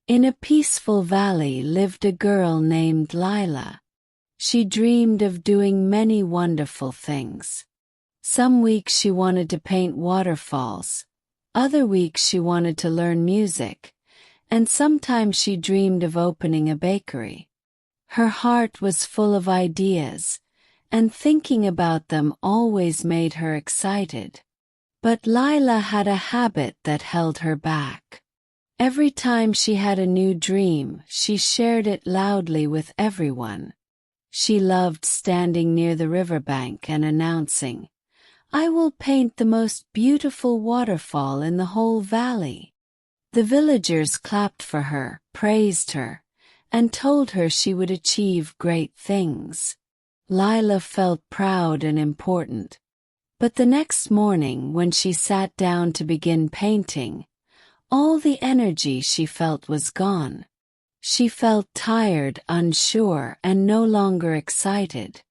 In a peaceful valley lived a girl named Lila. She dreamed of doing many wonderful things. Some weeks she wanted to paint waterfalls, other weeks she wanted to learn music, and sometimes she dreamed of opening a bakery. Her heart was full of ideas, and thinking about them always made her excited. But Lila had a habit that held her back. Every time she had a new dream, she shared it loudly with everyone. She loved standing near the riverbank and announcing, "I will paint the most beautiful waterfall in the whole valley." The villagers clapped for her, praised her, and told her she would achieve great things. Lila felt proud and important. But the next morning when she sat down to begin painting, all the energy she felt was gone. She felt tired, unsure, and no longer excited.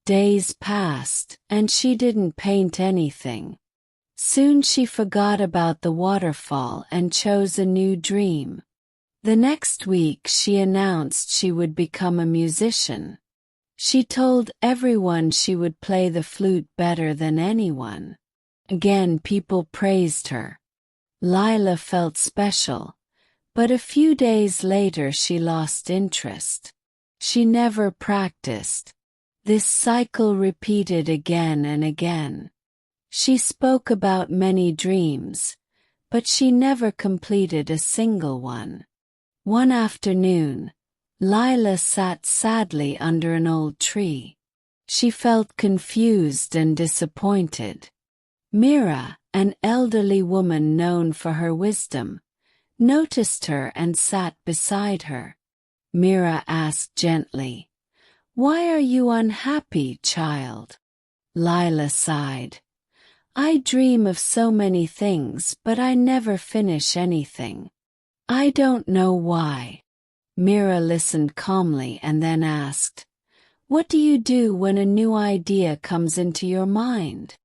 Days passed, and she didn't paint anything. Soon she forgot about the waterfall and chose a new dream. The next week she announced she would become a musician. She told everyone she would play the flute better than anyone. Again people praised her. Lila felt special. But a few days later she lost interest. She never practiced. This cycle repeated again and again. She spoke about many dreams, but she never completed a single one. One afternoon, Lila sat sadly under an old tree. She felt confused and disappointed. Mira, an elderly woman known for her wisdom, noticed her and sat beside her. Mira asked gently, "Why are you unhappy, child?" Lila sighed. "I dream of so many things, but I never finish anything. I don't know why." Mira listened calmly and then asked, "What do you do when a new idea comes into your mind?"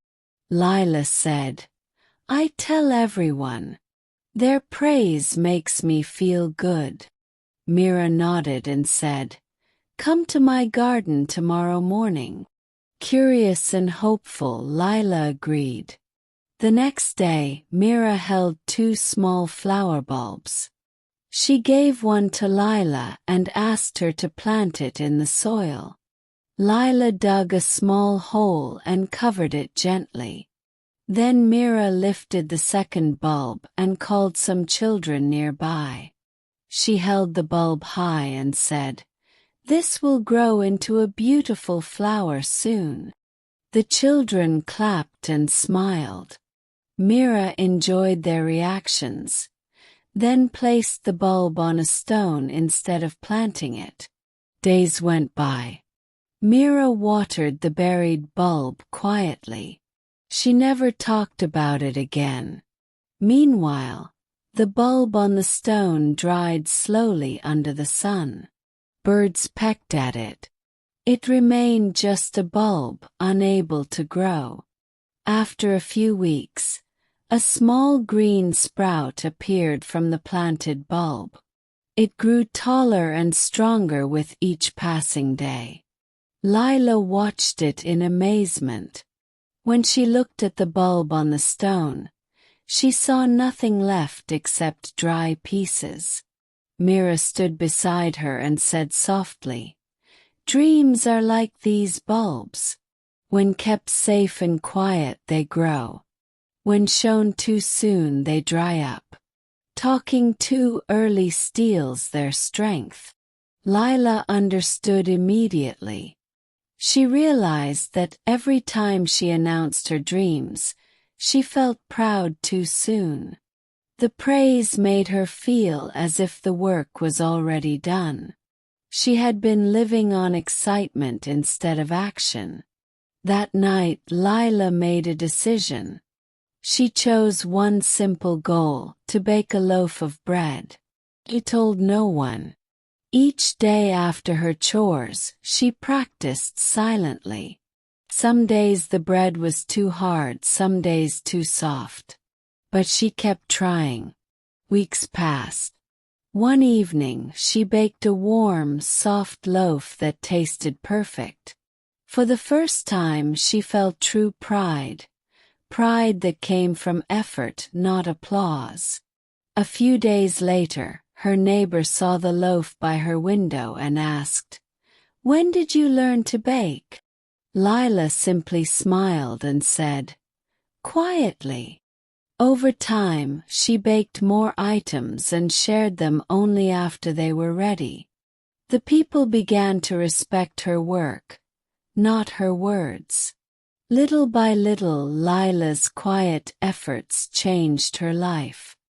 Lila said, "I tell everyone. Their praise makes me feel good." Mira nodded and said, "Come to my garden tomorrow morning." Curious and hopeful, Lila agreed. The next day, Mira held 2 small flower bulbs. She gave one to Lila and asked her to plant it in the soil. Lila dug a small hole and covered it gently. Then Mira lifted the second bulb and called some children nearby. She held the bulb high and said, "This will grow into a beautiful flower soon." The children clapped and smiled. Mira enjoyed their reactions, then placed the bulb on a stone instead of planting it. Days went by. Mira watered the buried bulb quietly. She never talked about it again. Meanwhile, the bulb on the stone dried slowly under the sun. Birds pecked at it. It remained just a bulb, unable to grow. After a few weeks, a small green sprout appeared from the planted bulb. It grew taller and stronger with each passing day. Lila watched it in amazement. When she looked at the bulb on the stone, she saw nothing left except dry pieces. Mira stood beside her and said softly, "Dreams are like these bulbs. When kept safe and quiet, they grow. When shown too soon, they dry up. Talking too early steals their strength." Lila understood immediately. She realized that every time she announced her dreams, she felt proud too soon. The praise made her feel as if the work was already done. She had been living on excitement instead of action. That night, Lila made a decision. She chose one simple goal: to bake a loaf of bread. She told no one. Each day after her chores, she practiced silently. Some days the bread was too hard, some days too soft. But she kept trying. Weeks passed. One evening she baked a warm, soft loaf that tasted perfect. For the first time she felt true pride, pride that came from effort, not applause. A few days later, her neighbor saw the loaf by her window and asked, "When did you learn to bake?" Lila simply smiled and said, "Quietly." Over time, she baked more items and shared them only after they were ready. The people began to respect her work, not her words. Little by little, Lila's quiet efforts changed her life.